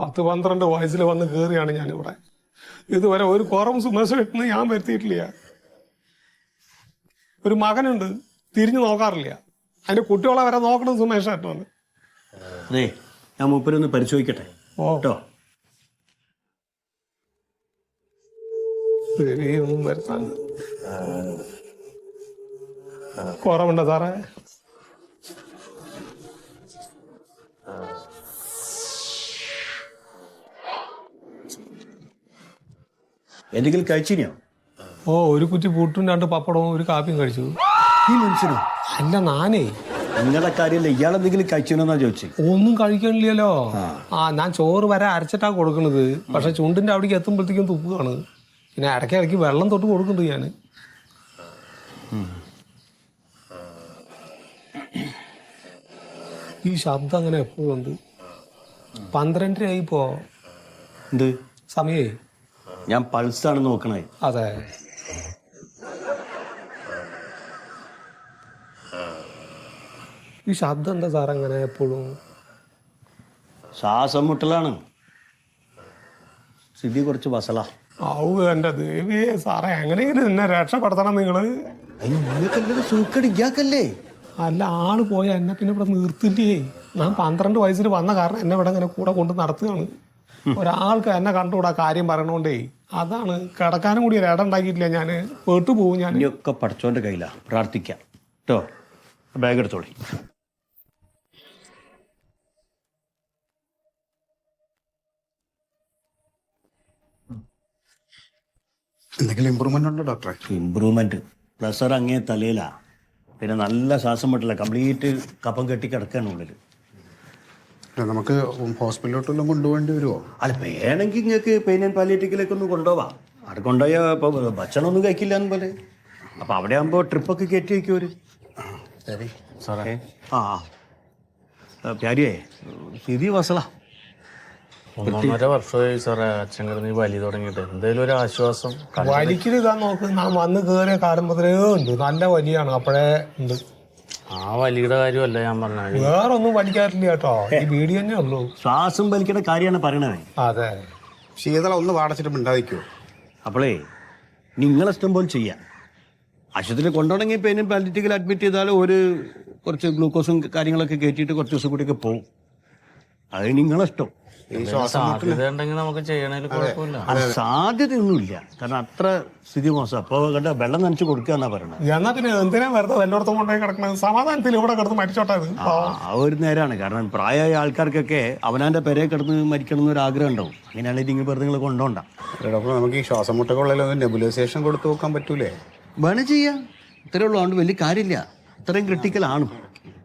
10-12 വയസ്സിൽ വന്ന് കയറിയാണ് ഞാനിവിടെ. ഇതുവരെ ഒരു കുറവും സുമേഷേട്ടന് ഞാൻ വരുത്തിയിട്ടില്ല. ഒരു മകനുണ്ട്, തിരിഞ്ഞു നോക്കാറില്ല. അതിന്റെ കുട്ടികളെ വരെ നോക്കണം സുമേഷേട്ടനാണ്. അതെ, ഞാൻ മൂപ്പരൊന്ന് പരിശോധിക്കട്ടെ. കേട്ടോ, ഒന്നും വരുത്താൻ കുറവുണ്ടോ സാറേ? എന്തെങ്കിലും കഴിച്ചിനോ? ഒരു കുറ്റി പുട്ടും 2 പപ്പടവും 1 കാപ്പിയും കഴിച്ചു. ഈ മനുഷ്യനോ? അല്ല, നാനേ നിങ്ങളുടെ കാര്യമല്ല, ഇയാളെന്തെങ്കിലും കഴിച്ചിനോന്നാ ചോദിച്ചു. ഒന്നും കഴിക്കണില്ലല്ലോ. ഞാൻ ചോറ് വരെ അരച്ചിട്ടാ കൊടുക്കണത്. പക്ഷെ ചുണ്ടിന്റെ അവിടേക്ക് എത്തുമ്പോഴത്തേക്കും തുപ്പുകയാണ്. പിന്നെ ഇടയ്ക്ക് വെള്ളം തൊട്ട് കൊടുക്കുന്നുണ്ട് ഞാൻ. ഈ ശബ്ദം അങ്ങനെ എപ്പോഴും ഉണ്ട്. 12 ആയിപ്പോ. എന്ത് സമയേ? ഞാൻ പൾസാണ് നോക്കണേ. അതെ. ഈ ശബ്ദം എന്താ സാർ അങ്ങനെ എപ്പോഴും? ശ്വാസം മുട്ടലാണ്. സ്ഥിതി കുറച്ച് വസല. എന്റെ ദേവിയെ സാറേ, എങ്ങനെയെങ്കിലും എന്നെ രക്ഷപ്പെടുത്തണം നിങ്ങള്. നിങ്ങൾക്കെല്ലാം സൂക്കട് ഇയാക്കല്ലേ? അല്ല, ആള് പോയ എന്നെ പിന്നെ ഇവിടെ നിർത്തില്ലേ. ഞാൻ 12 വയസ്സിൽ വന്ന കാരണം എന്നെ ഇവിടെ ഇങ്ങനെ കൂടെ കൊണ്ട് നടത്തുകയാണ്. ഒരാൾക്ക് എന്നെ കണ്ടുകൂടാ കാര്യം പറയണോണ്ടേ. അതാണ്, കിടക്കാനും കൂടി ഒരു ഇടം ഉണ്ടാക്കിയിട്ടില്ല. ഞാൻ പേട്ടു പോകും. ഞാൻ ഇനിയൊക്കെ പഠിച്ചോന്റെ കയ്യിലാ. പ്രാർത്ഥിക്കാം കേട്ടോ. ബാഗ് എടുത്തോളി. എന്തെങ്കിലും ഇമ്പ്രൂവ്മെന്റ് ഉണ്ടോ ഡോക്ടറെ? ഇമ്പ്രൂവ്മെന്റ് പ്രഷർ അങ്ങേ തലയിലാ. പിന്നെ നല്ല ശ്വാസം മുട്ടില്ല. കംപ്ലീറ്റ് കപ്പം കെട്ടി കിടക്കാണ് ഉള്ളിൽ. നമുക്ക് ഹോസ്പിറ്റലിലോട്ടെല്ലാം കൊണ്ടുപോകേണ്ടി വരുമോ? അല്ല, വേണമെങ്കിൽ നിങ്ങൾക്ക് പെയിൻ ആൻഡ് പാലിയേറ്റീവിലേക്ക് ഒന്ന് കൊണ്ടുപോവാം. അവിടെ കൊണ്ടുപോയാൽ ഇപ്പോൾ ഭക്ഷണമൊന്നും കഴിക്കില്ല എന്ന് പോലെ. അപ്പം അവിടെ ആകുമ്പോൾ ട്രിപ്പൊക്കെ കയറ്റി വയ്ക്കും ഒരു. ശരി സാറേ. പ്യാരിയേ, സ്ഥിതി വസള. 1.5 വർഷമായി സാറേ അച്ഛൻ കിടന്ന് വലി തുടങ്ങിയിട്ട്. എന്തെങ്കിലും ഒരു ആശ്വാസം. വലിക്കൽ ഇതാ നോക്ക്. ഞാൻ വന്ന് കയറിയ കാലം മുതലേ ഉണ്ട്. നല്ല വലിയാണ്. അപ്പോഴേ ഉണ്ട്. ആ വലിയുടെ കാര്യമല്ല ഞാൻ പറഞ്ഞത്. വേറെ ഒന്നും വലിക്കാറില്ല കേട്ടോ. ഈ വീടി തന്നെ ഉള്ളൂ. ശ്വാസം വലിക്കേണ്ട കാര്യമാണ് പറയണത്. അതെ. ശീതള ഒന്ന് വാടച്ചിട്ട് മിണ്ടാതിക്കോ. അപ്പോളേ നിങ്ങളിഷ്ടം പോലെ ചെയ്യാം. ആശുപത്രിയിൽ കൊണ്ടുപോകണമെങ്കിൽ പെയിനും പാലിയേറ്റീവിൽ അഡ്മിറ്റ് ചെയ്താൽ കുറച്ച് ഗ്ലൂക്കോസും കാര്യങ്ങളൊക്കെ കയറ്റിയിട്ട് കുറച്ച് ദിവസം കൂടിയൊക്കെ പോകും. അത് നിങ്ങളിഷ്ടം. സാധ്യത ഉണ്ടെങ്കിൽ നമുക്ക് ചെയ്യണതിൽ കുഴപ്പമില്ല. സാധ്യതയൊന്നുമില്ല. കാരണം അത്ര സ്ഥിതി മോശം. അപ്പോൾ കണ്ട വെള്ളം നനച്ച് കൊടുക്കുക എന്നാ പറയണത്. എന്നാ പിന്നെ എന്തിനാ വെറുതെ എല്ലായിടത്തും കൊണ്ടുപോയി കിടക്കണത്? സമാധാനത്തിൽ ഇവിടെ കിടന്ന് മരിച്ചോട്ടെ. ആ ഒരു നേരമാണ്. കാരണം പ്രായമായ ആൾക്കാർക്കൊക്കെ അവനാന്റെ പെരയെ കിടന്ന് മരിക്കണം എന്നൊരു ആഗ്രഹം ഉണ്ടാവും. അങ്ങനെയാണെങ്കിൽ നിങ്ങൾ വെറുതെ നിങ്ങൾ കൊണ്ടുപോകണ്ട. ഡോക്ടർ, നമുക്ക് ഈ ശ്വാസം മുട്ടകളുള്ള നെബുലൈസേഷൻ കൊടുത്തു നോക്കാൻ പറ്റൂലേ? വേണം ചെയ്യാം. ഇത്രയേ ഉള്ളൂ. അതുകൊണ്ട് വലിയ കാര്യമില്ല. ഇത്രയും ക്രിട്ടിക്കലാണ്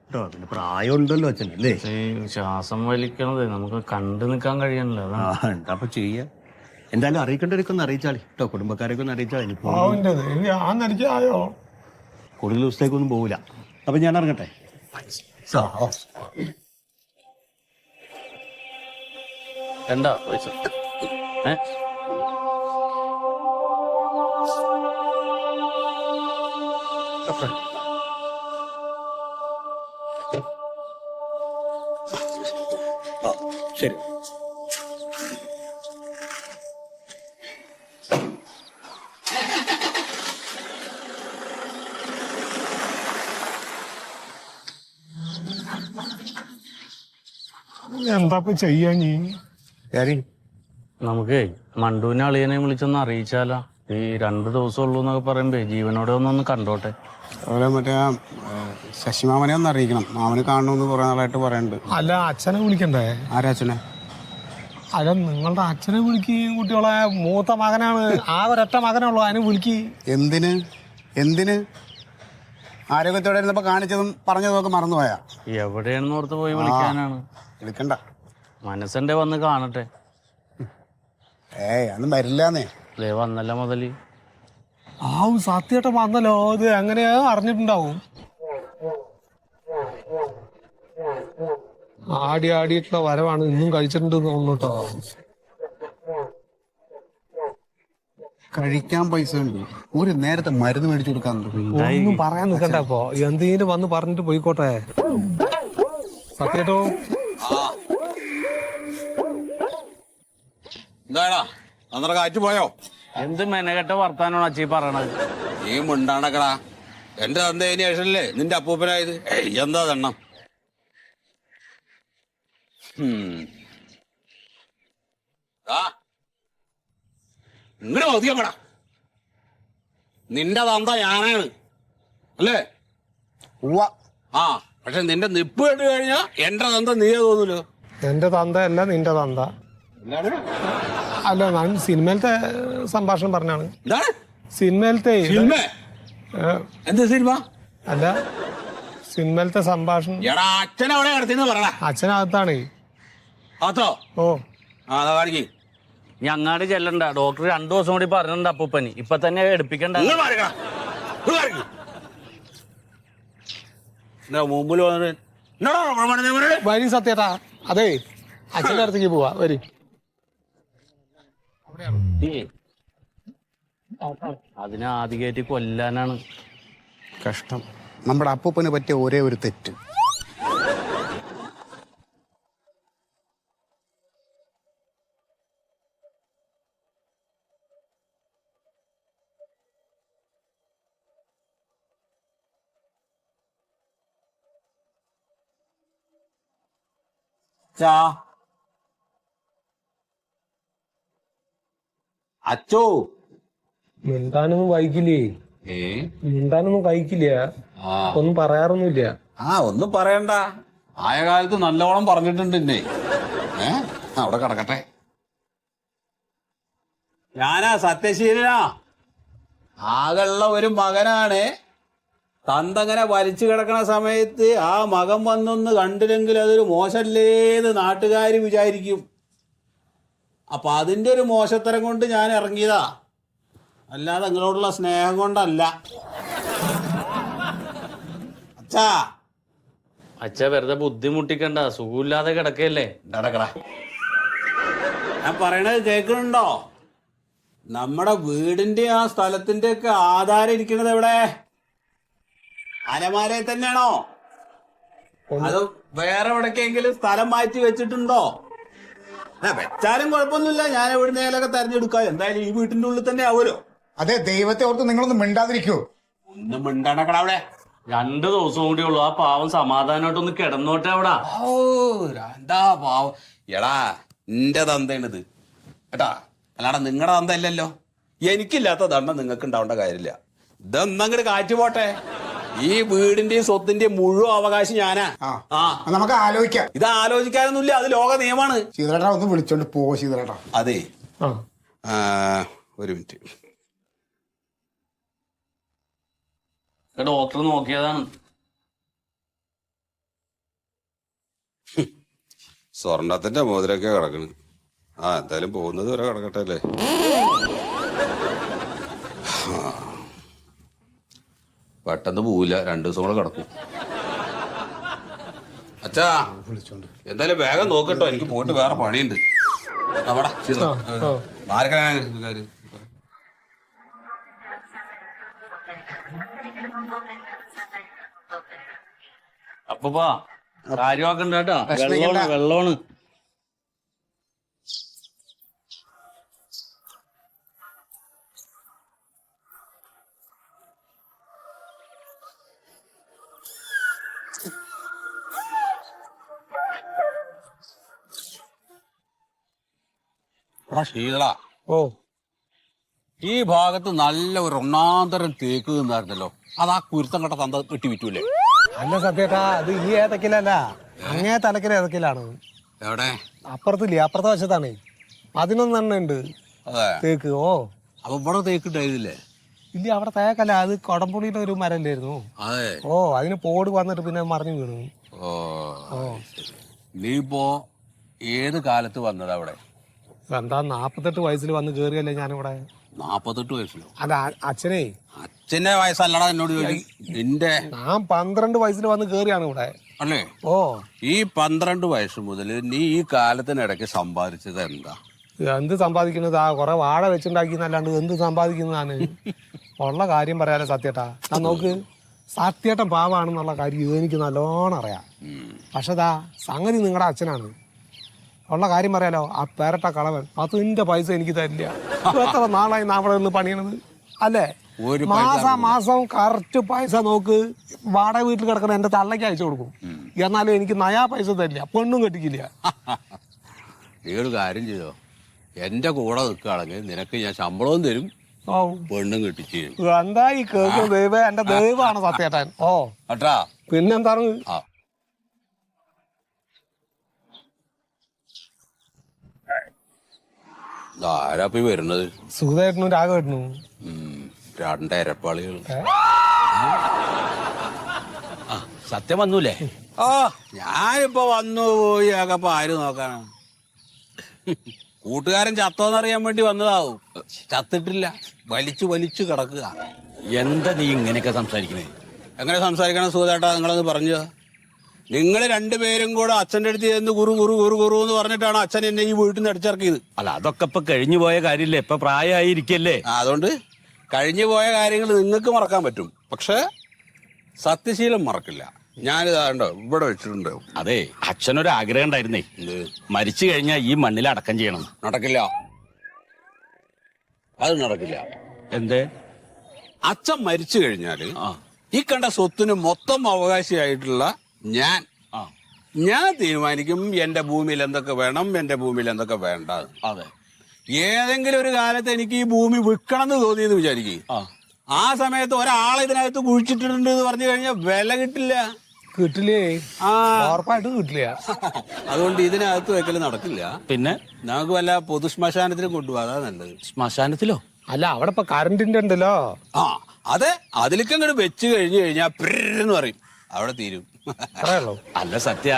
കേട്ടോ. പിന്നെ പ്രായമുണ്ടല്ലോ അച്ഛൻ അല്ലേ? ഈ ശ്വാസം വലിക്കണത് നമുക്ക് കണ്ടു നിൽക്കാൻ കഴിയണല്ലോ. എന്താ അപ്പൊ ചെയ്യാ. എന്തായാലും അറിയിക്കേണ്ടവരൊക്കെ ഒന്ന് അറിയിച്ചാളി കേട്ടോ. കുടുംബക്കാരൊക്കെ ഒന്ന് അറിയിച്ചാൽ ആയോ കൂടുതൽ ദിവസത്തേക്കൊന്നും പോവില്ല. അപ്പൊ ഞാൻ ഇറങ്ങട്ടെ. എന്താ പൈസ? ശരി. എന്താ ചെയ്യാ നീ? നമുക്കേ മണ്ടുവിനെ അളിയനെ വിളിച്ചൊന്ന് അറിയിച്ചാലോ? ഈ 2 ദിവസം ഉള്ളൂ എന്നൊക്കെ പറയുമ്പോ ജീവനോടെ ഒന്ന് കണ്ടോട്ടെ. അതുപോലെ മറ്റേ ശശിമാമനെ ഒന്ന് അറിയിക്കണം. മാമന് കാണണമെന്ന് കുറെ നാളായിട്ട് പറയുന്നുണ്ട്. അല്ല, അച്ഛനെ വിളിക്കണ്ടേ? ആരാ അച്ഛനെ? അല്ല, നിങ്ങളുടെ അച്ഛനെ വിളിക്കുകയും കുട്ടികളെ. മൂത്ത മകനാണ്. ആ ഒരൊറ്റ മകനുള്ളൂ. അതിനെ വിളിക്ക്. എന്തിന് ആരോഗ്യത്തോടെ ഇരുന്നപ്പോ കാണിച്ചതും പറഞ്ഞതും ഒക്കെ മറന്നുപോയാ? എവിടെയാണെന്ന് ഓർത്ത് പോയി വിളിക്കാനാണ്. വിളിക്കണ്ട. മനസ്സെന്റെ വന്ന് കാണട്ടെ. അതൊന്നും വരില്ലാന്നേ. വന്നല്ല മുതല്. സത്യമായിട്ട് വന്നല്ലോ. ഇത് എങ്ങനെയാ അറിഞ്ഞിട്ടുണ്ടാവും? ആടിയിട്ടുള്ള വരവാണ്. ഇന്നും കഴിച്ചിട്ടുണ്ട് തോന്നുന്നു കേട്ടോ. കഴിക്കാൻ പൈസ ഉണ്ട്. ഒരു നേരത്തെ മരുന്ന് മേടിച്ചു കൊടുക്കാൻ ഒന്നും പറയാൻ നിൽക്കണ്ട. ഇപ്പൊ എന്തെങ്കിലും വന്ന് പറഞ്ഞിട്ട് പോയിക്കോട്ടെ. സത്യേട്ടോ, എന്താടാ അന്നേരം കാറ്റ് പോയോ? എന്ത് മെനകെട്ട വർത്താനാണ് അച്ഛീ പറയണത്? നീ മിണ്ടാണക്കടാ. എന്റെ തന്തേന് ശേഷല്ലേ നിന്റെ അപ്പൂപ്പനായത്. എന്താ തെണ്ണം? ഇങ്ങടെ ഒതുക്കപ്പെടാ. നിന്റെ തന്ത ഞാനാണ് അല്ലേ? ആ പക്ഷെ നിന്റെ നിപ്പ് കേട്ട് കഴിഞ്ഞാ എന്റെ തന്ത നീയേ തോന്നൂലോ. എന്റെ തന്ത അല്ല നിന്റെ തന്ത. അല്ല ഞാൻ സിനിമയിലത്തെ സംഭാഷണം പറഞ്ഞാണ്. എന്താണ് സിനിമയിലത്തെ സിനിമ? എന്ത് സിനിമ? അല്ല സിനിമയിലത്തെ സംഭാഷണം. എടാ അച്ഛൻ അവിടെ കിടത്തിന്ന് പറയണ. അച്ഛനകത്താണ്. അതോ? ഓ ആ അതാ കാണിക്ക്. നീ അങ്ങാട് ചെല്ലണ്ട. ഡോക്ടർ 2 ദിവസം കൂടി പറഞ്ഞിട്ടുണ്ട് അപ്പൂപ്പന്. ഇപ്പൊ തന്നെ എടുപ്പിക്കണ്ട. മുമ്പിൽ വന്നിട്ട് വരി സത്യേട്ടാ. അതെ അച്ഛൻ്റെ അടുത്തേക്ക് പോവാ. വരി. അതിനെ ആദ്യ കൊല്ലാനാണ്. കഷ്ടം. നമ്മുടെ അപ്പൂപ്പന് പറ്റിയ ഒരേ ഒരു തെറ്റ്. അച്ചോ മിണ്ടാനൊന്നും വൈകില്ലേ? മിണ്ടാനൊന്നും കഴിക്കില്ല. ഒന്നും പറയാറൊന്നുമില്ല. ഒന്നും പറയണ്ട. ആയ കാലത്ത് നല്ലോണം പറഞ്ഞിട്ടുണ്ട് എന്നെ. അവിടെ കിടക്കട്ടെ. ഞാനാ സത്യശീലനാ. ആകെയുള്ള ഒരു മകനാണ്. തന്തങ്ങനെ വലിച്ചു കിടക്കണ സമയത്ത് ആ മകൻ വന്നൊന്ന് കണ്ടില്ലെങ്കിൽ അതൊരു മോശമല്ലേന്ന് നാട്ടുകാർ വിചാരിക്കും. അപ്പൊ അതിന്റെ ഒരു മോശത്തരം കൊണ്ട് ഞാൻ ഇറങ്ങിയതാ, അല്ലാതെ നിങ്ങളോടുള്ള സ്നേഹം കൊണ്ടല്ല. അച്ഛാ അച്ഛ വെറുതെ ബുദ്ധിമുട്ടിക്കണ്ട. സുഖമില്ലാതെ കിടക്കല്ലേ. നടക്കടാ. ഞാൻ പറയണത് കേൾക്കുന്നുണ്ടോ? നമ്മുടെ വീടിന്റെ ആ സ്ഥലത്തിന്റെ ഒക്കെ ആധാരം ഇരിക്കുന്നത് എവിടെ? അലമാരയിൽ തന്നെയാണോ? അത് വേറെ എവിടേക്കെങ്കിലും സ്ഥലം മാറ്റി വെച്ചിട്ടുണ്ടോ? വെച്ചാലും കുഴപ്പമൊന്നുമില്ല. ഞാൻ എവിടുന്നേലൊക്കെ തെരഞ്ഞെടുക്കാം. എന്തായാലും ഈ വീട്ടിന്റെ ഉള്ളിൽ തന്നെ ആവുമല്ലോ. അതെ, ദൈവത്തെ ഓർത്ത് നിങ്ങളൊന്നും മിണ്ടാതിരിക്കൂ. ഒന്നും മിണ്ടാണക്കട അവിടെ. 2 ദിവസം കൂടി ഉള്ളു. ആ പാവം സമാധാനമായിട്ടൊന്ന് കിടന്നോട്ടെ അവിടെ. ഓ എന്താ പാവം. എടാ എന്റെ തന്തയാണിത് കേട്ടാ, അല്ലാടെ നിങ്ങളുടെ തന്ത അല്ലല്ലോ. എനിക്കില്ലാത്ത ദണ്ണം നിങ്ങൾക്ക് ഉണ്ടാവേണ്ട കാര്യമില്ല. ഇതൊന്നങ്ങട് കാറ്റ് പോട്ടെ. ഈ വീടിന്റെയും സ്വത്തിന്റെയും മുഴുവൻ അവകാശം ഞാനാ. നമുക്ക് ആലോചിക്കാം. ഇത് ആലോചിക്കാനൊന്നുമില്ല, അത് ലോക നിയമമാണ്. ശീതളേട്ടാ ഒന്ന് വിളിച്ചോണ്ട് പോ. ശീതളേട്ടാ അതെ, ഒരു മിനിറ്റ്. ഡോക്ടർ നോക്കിയതാണ്. സ്വർണത്തിന്റെ മോതിരൊക്കെ കിടക്കണ്. എന്തായാലും പോകുന്നത് വരെ കിടക്കട്ടെ അല്ലേ. പെട്ടെന്ന് പോവില്ല, 2 ദിവസം കൂടെ കിടക്കും. അച്ഛാ എന്തായാലും വേഗം നോക്കട്ടോ, എനിക്ക് പോയിട്ട് വേറെ പണിയുണ്ട്. അപ്പപ്പാ കാര്യമാക്കണ്ട കേട്ടാ. വെള്ളമാണ്. ശീതള, ഓ ഈ ഭാഗത്ത് നല്ല ഒരു ഒന്നാന്തരം തേക്ക് നിന്നായിരുന്നല്ലോ. അത് ആ കുരുത്തം കണ്ട തന്ത കിട്ടി വിറ്റൂലേ? അല്ല സത്യേട്ടാ, അത് ഈ ഏതക്കിലല്ല, അങ്ങേ തലക്കിൽ ഏതക്കിലാണ്. എവിടെ? അപ്പുറത്തില്ലേ, അപ്പുറത്തെ വശത്താണ്. 11 ഉണ്ട് അതെ തേക്ക്. ഓ അപ്പൊ ഇവിടെ തേക്കിട്ടായിരുന്നില്ലേ? ഇല്ല, അവിടെ തേക്കല്ല, അത് കൊടംപുളിയുടെ ഒരു മരല്ലായിരുന്നു. അതെ. ഓ അതിന് പോട് വന്നിട്ട് പിന്നെ മറിഞ്ഞു വീണു. ഓ നീ ഇപ്പോ ഏത് കാലത്ത് വന്നത് അവിടെ? എന്താ 48 വയസ്സിൽ വന്ന് കേറിയല്ലേ ഞാനിവിടെ. 48 വയസ്സിലോ? അല്ല അച്ഛനെ. അച്ഛന്റെ വയസ്സല്ലടാ എന്നോട് ചോദിച്ചു. നിന്റെ ഞാൻ 12 വയസ്സിൽ വന്ന് കേറിയാണ് ഇവിടെ. അല്ലേ? ഓ ഈ 12 വയസ്സ് മുതൽ നീ ഈ കാലത്തിനിടയ്ക്ക് സമ്പാദിച്ചത് എന്താ? എന്ത് സമ്പാദിക്കുന്നത്? കുറെ വാഴ വെച്ചുണ്ടാക്കിന്നല്ലാണ്ട് എന്ത് സമ്പാദിക്കുന്നതാണ്? ഉള്ള കാര്യം പറയാലോ സത്യേട്ടാ. ഞാൻ നോക്ക്, സത്യേട്ടൻ പാവാണെന്നുള്ള കാര്യം എനിക്ക് നല്ലോണം അറിയാം. പക്ഷെ സംഗതി നിങ്ങളുടെ അച്ഛനാണ്. ഉള്ള കാര്യം പറയാലോ, ആ പേരട്ട കളവൻ അതിന്റെ പൈസ എനിക്ക് തരില്ല. എത്ര നാളായി നാം അവിടെ നിന്ന് പണിയണത് അല്ലേ? മാസം കറക്റ്റ് പൈസ നോക്ക്. വാടക വീട്ടിൽ കിടക്കുന്ന എന്റെ തള്ളയ്ക്ക് അയച്ചു കൊടുക്കും. എന്നാലും എനിക്ക് നയാ പൈസ തരില്ല, പെണ്ണും കെട്ടിക്കില്ല. നീ ഒരു കാര്യം ചെയ്തോ, എന്റെ കൂടെ നിൽക്കുകയാണെങ്കിൽ നിനക്ക് ഞാൻ ശമ്പളവും തരും, ഓ പെണ്ണും കെട്ടിച്ച് തരും. എന്താ ഈ കേൾക്കുന്ന ദൈവം? എന്റെ ദൈവമാണ് സത്യേട്ടൻ. ഓ അട്ടാ പിന്നെന്താണ്? ആ ആരാപ്പി വരുന്നത്? സുഖേട്ടനും രാഘവേട്ടനും. രണ്ടരപ്പാളികൾ. സത്യം വന്നൂലേ? ആ ഞാനിപ്പോ വന്നു പോയി ആകപ്പോ ആര് നോക്കാനാണ്? കൂട്ടുകാരൻ ചത്തോന്നറിയാൻ വേണ്ടി വന്നതാവും. ചത്തിട്ടില്ല, വലിച്ചു വലിച്ചു കിടക്കുക. എന്താ നീ ഇങ്ങനെയൊക്കെ സംസാരിക്കണേ? എങ്ങനെ സംസാരിക്കണം സുഖേട്ടാ? നിങ്ങളൊന്ന് പറഞ്ഞു. നിങ്ങൾ രണ്ടുപേരും കൂടെ അച്ഛൻ്റെ അടുത്ത് ചെന്ന് കുറു കുറു കുറു കുറു എന്ന് പറഞ്ഞിട്ടാണ് അച്ഛൻ എന്നെ ഈ വീട്ടിൽ നിന്ന് അടിച്ചിറക്കിയത്. അല്ല, അതൊക്കെ ഇപ്പൊ കഴിഞ്ഞു പോയ കാര്യമില്ലേ, ഇപ്പൊ പ്രായമായിരിക്കല്ലേ. അതുകൊണ്ട് കഴിഞ്ഞു പോയ കാര്യങ്ങൾ നിങ്ങൾക്ക് മറക്കാൻ പറ്റും, പക്ഷെ സത്യശീലം മറക്കില്ല. ഞാനിതാണ്ടോ ഇവിടെ വെച്ചിട്ടുണ്ട്. അതെ, അച്ഛനൊരു ആഗ്രഹം ഉണ്ടായിരുന്നേ, മരിച്ചു കഴിഞ്ഞാൽ ഈ മണ്ണിൽ അടക്കം ചെയ്യണം. നടക്കില്ല, അത് നടക്കില്ല. എന്തേ? അച്ഛൻ മരിച്ചു കഴിഞ്ഞാല് ഈ കണ്ട സ്വത്തിന് മൊത്തം അവകാശിയായിട്ടുള്ള ഞാൻ തീരുമാനിക്കും എന്റെ ഭൂമിയിൽ എന്തൊക്കെ വേണം, എന്റെ ഭൂമിയിൽ എന്തൊക്കെ വേണ്ട. അതെ, ഏതെങ്കിലും ഒരു കാലത്ത് എനിക്ക് ഈ ഭൂമി വിൽക്കണം എന്ന് തോന്നിയെന്ന് വിചാരിക്കും. ആ സമയത്ത് ഒരാളെ ഇതിനകത്ത് കുഴിച്ചിട്ടുണ്ട് എന്ന് പറഞ്ഞു കഴിഞ്ഞാൽ വില കിട്ടില്ല. കിട്ടില്ലേ? ഉറപ്പായിട്ടും കിട്ടില്ല. അതുകൊണ്ട് ഇതിനകത്ത് വെക്കല് നടക്കില്ല. പിന്നെ നമുക്ക് വല്ല പൊതു ശ്മശാനത്തിലും കൊണ്ടുപോകാം, അതാ നല്ലത്. ശ്മശാനത്തിലോ? അല്ല, അവിടെ ഇപ്പൊ കറണ്ടിന്റെ ഉണ്ടല്ലോ. അതെ, അതിലേക്ക് അങ്ങോട്ട് വെച്ച് കഴിഞ്ഞു കഴിഞ്ഞാൽ എന്ന് പറയും, അവിടെ തീരും. അല്ല സത്യ,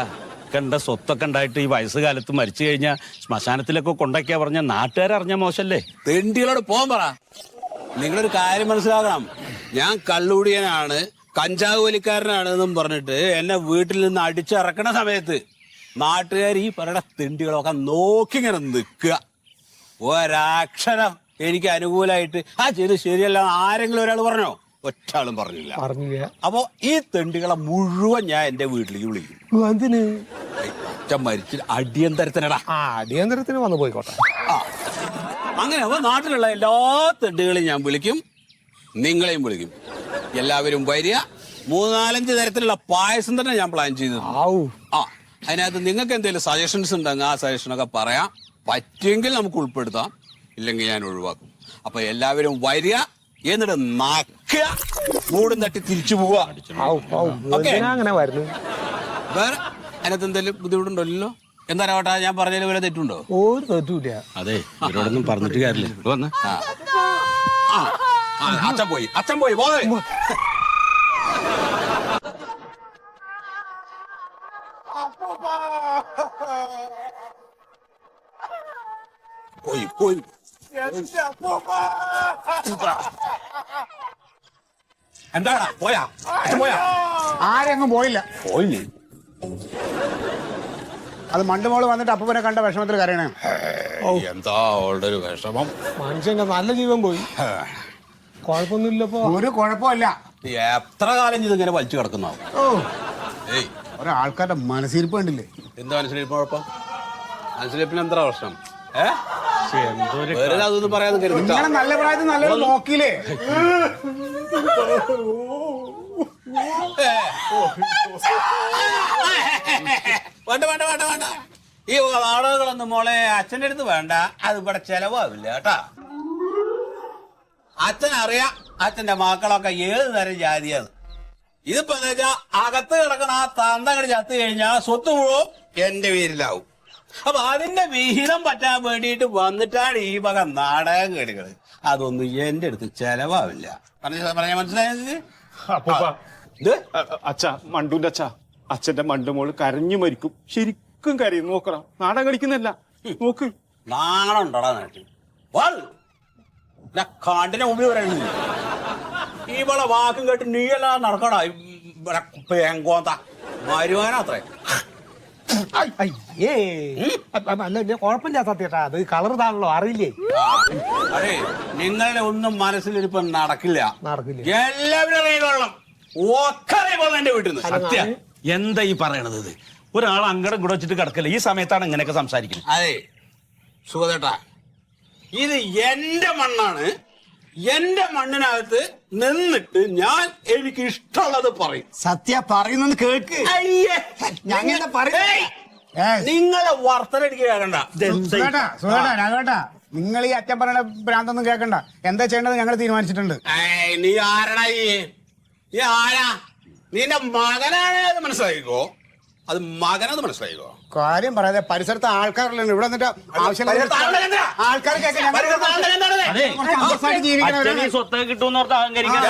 കണ്ട സ്വത്തൊക്കെ ഉണ്ടായിട്ട് ഈ വയസ്സുകാലത്ത് മരിച്ചു കഴിഞ്ഞാൽ ശ്മശാനത്തിലൊക്കെ കൊണ്ടാക്കിയാ പറഞ്ഞ നാട്ടുകാരറിഞ്ഞ മോശല്ലേ? തെണ്ടികളോട് പോകാൻ പറ. നിങ്ങളൊരു കാര്യം മനസ്സിലാക്കണം, ഞാൻ കള്ളുകൂടിയനാണ്, കഞ്ചാവ് വലിക്കാരനാണ് എന്നും പറഞ്ഞിട്ട് എന്നെ വീട്ടിൽ നിന്ന് അടിച്ചിറക്കണ സമയത്ത് നാട്ടുകാർ ഈ പറയുന്ന തെണ്ടികളൊക്കെ നോക്കി ഇങ്ങനെ നിൽക്കുക. ഒരക്ഷരം എനിക്ക് അനുകൂലമായിട്ട് ആ ചെയ്ത് ശരിയല്ല ആരെങ്കിലും ഒരാൾ പറഞ്ഞോ? ഒറ്റാളും പറഞ്ഞില്ല. അപ്പോ ഈ തെണ്ടികളെ മുഴുവൻ ഞാൻ എന്റെ വീട്ടിലേക്ക് വിളിക്കും. എന്തിന്? അച്ഛൻ മരിച്ചിട്ട് അടിയന്തരത്തിനടാ. അടിയന്തരത്തിന് വന്നു പോയിക്കോട്ടെ. അങ്ങനെ അപ്പൊ നാട്ടിലുള്ള എല്ലാ തെണ്ടുകളെയും ഞാൻ വിളിക്കും, നിങ്ങളെയും വിളിക്കും. എല്ലാവരും വരിക. 3-4 തരത്തിലുള്ള പായസം തന്നെ ഞാൻ പ്ലാൻ ചെയ്തു. അതിനകത്ത് നിങ്ങൾക്ക് എന്തെങ്കിലും സജഷൻസ് ഉണ്ടെങ്കിൽ ആ സജഷനൊക്കെ പറയാം. പറ്റുമെങ്കിൽ നമുക്ക് ഉൾപ്പെടുത്താം, ഇല്ലെങ്കിൽ ഞാൻ ഒഴിവാക്കും. അപ്പൊ എല്ലാവരും വരിക, എന്നിട്ട് നക്കുക, മൂടും തട്ടി തിരിച്ചു പോവുക. അങ്ങനെ വരുന്നു. വേറെ അതിനകത്ത് എന്തെങ്കിലും ബുദ്ധിമുട്ടുണ്ടല്ലോ? എന്താ രാവട്ടാ, ഞാൻ പറഞ്ഞതിൽ വല്ല തെറ്റുണ്ടോ? ഒരു തെറ്റുമില്ല. അതെ, ഇവരോടൊന്നും പറഞ്ഞിട്ട് കാര്യമില്ല. വന്ന് അച്ഛൻ പോയി പോയി പോയി. എന്താടാ പോയാ? ആരെങ്ങും പോയില്ല. പോയില്ലേ? അത് മണ്ടുമോള് വന്നിട്ട് അപ്പനെ കണ്ട വിഷമത്തിൽ കരയണേ. എന്താ അവളുടെ ഒരു വിഷമം? മനുഷ്യന്റെ നല്ല ജീവൻ പോയി. കുഴപ്പമൊന്നുമില്ലപ്പോ. ഒരു കുഴപ്പമില്ല. എത്ര കാലം ഇതിങ്ങനെ വലിച്ചു കിടക്കുന്നാവും. ഒരാൾക്കാരുടെ മനസ്സിരിപ്പ് കണ്ടില്ലേ? എന്താ മനസ്സിലിരിപ്പ് കുഴപ്പം? മനസ്സിലിരിപ്പിന് എന്താ പ്രശ്നം? വെറുതെ അതൊന്നും പറയാതെ നിങ്ങളെ നല്ല പ്രായത്തിൽ നല്ലൊരു നോക്കിയില്ലേ? വേണ്ട. ഈ നാടകങ്ങളൊന്നും മോളെ അച്ഛൻ്റെ അടുത്ത് വേണ്ട. അത് ഇവിടെ ചെലവാവില്ല കേട്ടാ. അച്ഛനറിയാം അച്ഛന്റെ മക്കളൊക്കെ ഏത് തരം ജാതിയാണ്. ഇതിപ്പോ എന്താ വെച്ചാ അകത്ത് കിടക്കണ ആ തന്തങ്ങട് ചത്തു കഴിഞ്ഞാൽ സ്വത്ത് മുഴുവൻ എന്റെ പേരിലാവും. അപ്പൊ അതിന്റെ വിഹിതം പറ്റാൻ വേണ്ടിയിട്ട് വന്നിട്ടാണ് ഈ വക നാടകം കേടുകള്. അതൊന്നും എന്റെ അടുത്ത് ചെലവാവില്ല. പറഞ്ഞ മനസ്സിലായത്? അച്ഛാ, മണ്ടുന്റെ അച്ഛന്റെ മണ്ടുമോള് കരഞ്ഞു മരിക്കും. ശരിക്കും കരയും. നോക്കണം, നാടകം കളിക്കുന്നല്ല. നോക്ക്. നാണുണ്ടോടാ നാട്ടിൽ? കാണ്ടിന്റെ മുമ്പിൽ പറയുന്നത് ഇവളെ വാക്കും കേട്ട് നീയെല്ലാം നടക്കടാ. പേങ്കോന്ത മരുവാനത്രേ. കുഴപ്പമില്ല സത്യേട്ടാ, അത് കളർ താണല്ലോ, അറിയില്ലേ? അതെ, നിങ്ങളുടെ ഒന്നും മനസ്സിലിരിപ്പം നടക്കില്ല. എല്ലാവരും അറിയിക്കൊള്ളണം. ഒക്കെ അറിയുമ്പോൾ എന്റെ വീട്ടിൽ നിന്ന് സത്യ എന്താ ഈ പറയണത്? ഒരാൾ അങ്ങടെ കൂടെ വെച്ചിട്ട് കിടക്കല്ലേ ഈ സമയത്താണ് ഇങ്ങനെയൊക്കെ സംസാരിക്കുന്നത്. അതെ സുഖതേട്ടാ, ഇത് എന്റെ മണ്ണാണ്. എന്റെ മണ്ണിനകത്ത് നിന്നിട്ട് ഞാൻ എനിക്ക് ഇഷ്ടമുള്ളത് പറയും. സത്യ പറയുന്നൊന്ന് കേൾക്ക്. അയ്യേ, ഞാൻ പറയേ നിങ്ങളെ വർത്തന എനിക്ക് കേൾക്കണ്ട. രാഘവേട്ടാ, നിങ്ങൾ ഈ അച്ഛൻ പറയണ ഭ്രാന്തൊന്നും കേൾക്കണ്ട. എന്താ ചെയ്യേണ്ടത് ഞങ്ങൾ തീരുമാനിച്ചിട്ടുണ്ട്. നീ ആരടാ? നീ ആരാ? നിന്റെ മകനാണ് അത് മനസ്സിലായിക്കോ. അത് മകനത് മനസ്സിലായിക്കോ. കാര്യം പറയാതെ പരിസരത്ത് ആൾക്കാരല്ലോ ഇവിടെ വന്നിട്ട് ആവശ്യമില്ല ആൾക്കാർ അച്ഛന് ഈ സ്വത്തൊക്കെ കിട്ടുമെന്ന് ഓർത്ത് അഹങ്കരിക്കണ്ട.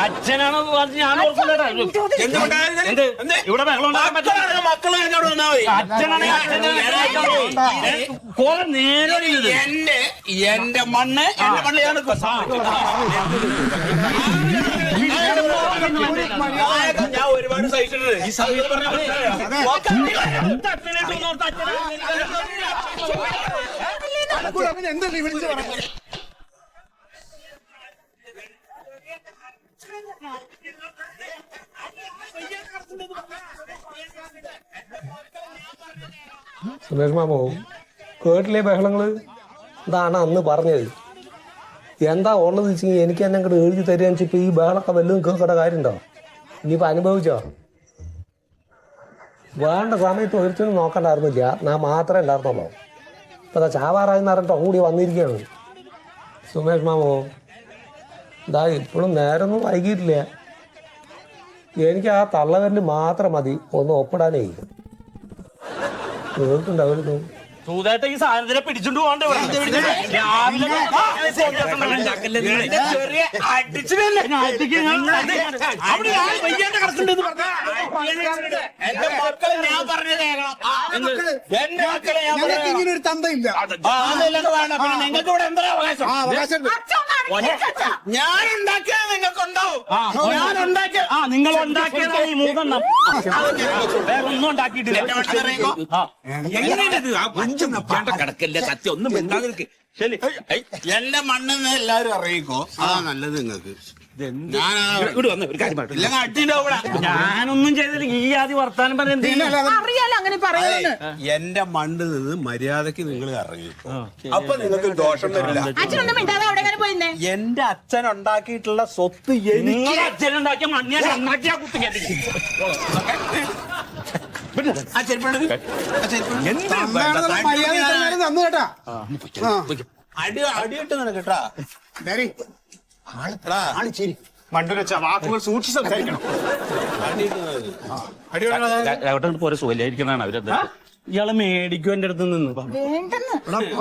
അച്ഛനാണ് ഞാൻ ഓർക്കില്ലടാ. ഇവിടെ ബഹളം ഉണ്ടാക്കാൻ പറ്റില്ല. മക്കളെ എന്നോട് വന്നാ മതി. കുറെ നേരം എന്റെ മണ്ണ് എന്റെ മണ്ണിലാണ്. ഞാൻ ഒരുപാട് സഹിച്ചിട്ടുണ്ട്. ഈ സമയത്ത് എന്താ വിളിച്ചു പറഞ്ഞത്? സുമേഷ് മാമോ, കേട്ടില്ലേ ബഹളങ്ങള്? ഇതാണ് അന്ന് പറഞ്ഞത്. എന്താ ഉള്ളത് വെച്ചെങ്കിൽ എനിക്ക് എന്നെ അങ്ങോട്ട് എഴുതി തരികയെന്ന് വെച്ചാൽ ഇപ്പം ഈ ബഹളമൊക്കെ വല്ലതും കേൾക്കേണ്ട കാര്യമുണ്ടോ? ഇനിയിപ്പോൾ അനുഭവിച്ചോ? വേണ്ട സമയത്ത് ഒരുത്തിനും നോക്കണ്ടായിരുന്നില്ല, ഞാൻ മാത്രമേ ഉണ്ടായിരുന്നുള്ളൂ. ഇപ്പം അതാ ചാവാറായെന്ന് പറഞ്ഞിട്ട് കൂടി വന്നിരിക്കുകയാണ്. സുമേഷ് മാമോ, ഇതാ ഇപ്പോഴും നേരമൊന്നും വൈകിട്ടില്ല. എനിക്ക് ആ തള്ളവരിൽ മാത്രം മതി ഒന്ന് ഒപ്പിടാനേ. കേൾക്കുന്നുണ്ടാവുന്നു. സൂതായിട്ട് ഈ സാധനത്തിനെ പിടിച്ചോണ്ട് പോകണ്ടേ? രാവിലെ എന്റെ മക്കളെ ഞാൻ പറഞ്ഞത് എന്റെ മക്കളെ ഇങ്ങനെ ഒരു തന്തയില്ല. നിങ്ങൾക്ക് ഇവിടെ എന്താ അവകാശം? ഞാൻ ഉണ്ടാക്കിയത് നിങ്ങൾക്കുണ്ടാവും. ഞാൻ ഉണ്ടാക്കിയ നിങ്ങൾ ഉണ്ടാക്കിയതാണ് ഈ മൂന്നെണ്ണം. വേറെ ഒന്നും ഉണ്ടാക്കിയിട്ടില്ല. കിടക്കല്ല സത്യം ഒന്നും മിണ്ടാതിരിക്ക്. എന്റെ മണ്ണെന്ന് എല്ലാവരും അറിയിക്കോ. അതാ നല്ലത് നിങ്ങൾക്ക്. ഞാനൊന്നും ചെയ്തില്ല. ഈ ആദ്യം വർത്താനം അറിയാലോ അങ്ങനെ പറയുന്നത്. എന്റെ മണ്ണിൽ നിന്ന് മര്യാദക്ക് നിങ്ങൾ ഇറങ്ങിക്കോ. അപ്പൊ നിങ്ങൾക്ക് ദോഷം വരില്ല. അച്ഛനൊന്നും മിണ്ടാതെ അവിടെ എങ്ങനെ പോയിന്നേ? എന്റെ അച്ഛൻ ഉണ്ടാക്കിയിട്ടുള്ള സ്വത്ത് നിങ്ങളുടെ അച്ഛനുണ്ടാക്കിയ മണ്ണിയെ നന്നാക്കിയാ കുത്തി കയറ്റി. തന്നു കേട്ടാ. അടിയിട്ട് നിനക്ക് കേട്ടാ. മണ്ടുരച്ച വാക്കുകൾ സൂക്ഷിച്ച് സംസാരിക്കണം. പോലെ സുഖലായിരിക്കണാണ് അവരത്. ഇയാളെ മേടിക്കും എന്റെ അടുത്ത് നിന്ന്.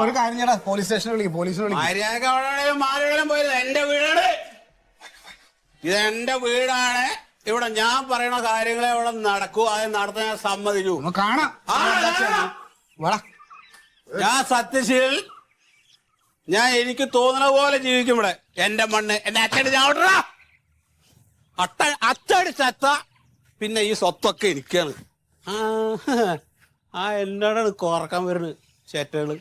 ഒരു കാര്യം ചേട്ടാ, പോലീസ് സ്റ്റേഷനിൽ വിളിക്കും. പോലീസിനെ വിളിക്കും. പോയത് എന്റെ വീടാണ്. ഇതെന്റെ വീടാണ്. ഇവിടെ ഞാൻ പറയണ കാര്യങ്ങളെ ഇവിടെ നടക്കൂ. അത് നടത്താൻ ഞാൻ സമ്മതിച്ചു. കാണാം. ഞാൻ സത്യശീൽ. ഞാൻ എനിക്ക് തോന്നുന്ന പോലെ ജീവിക്കും ഇവിടെ. എന്റെ മണ്ണ് എന്റെ അച്ഛടി ചാവട്ടാ. അച്ചടി ചത്ത പിന്നെ ഈ സ്വത്തൊക്കെ എനിക്കാണ്. എന്നോടാണ് കുറക്കാൻ വരുന്നത് ചേറ്റകള്.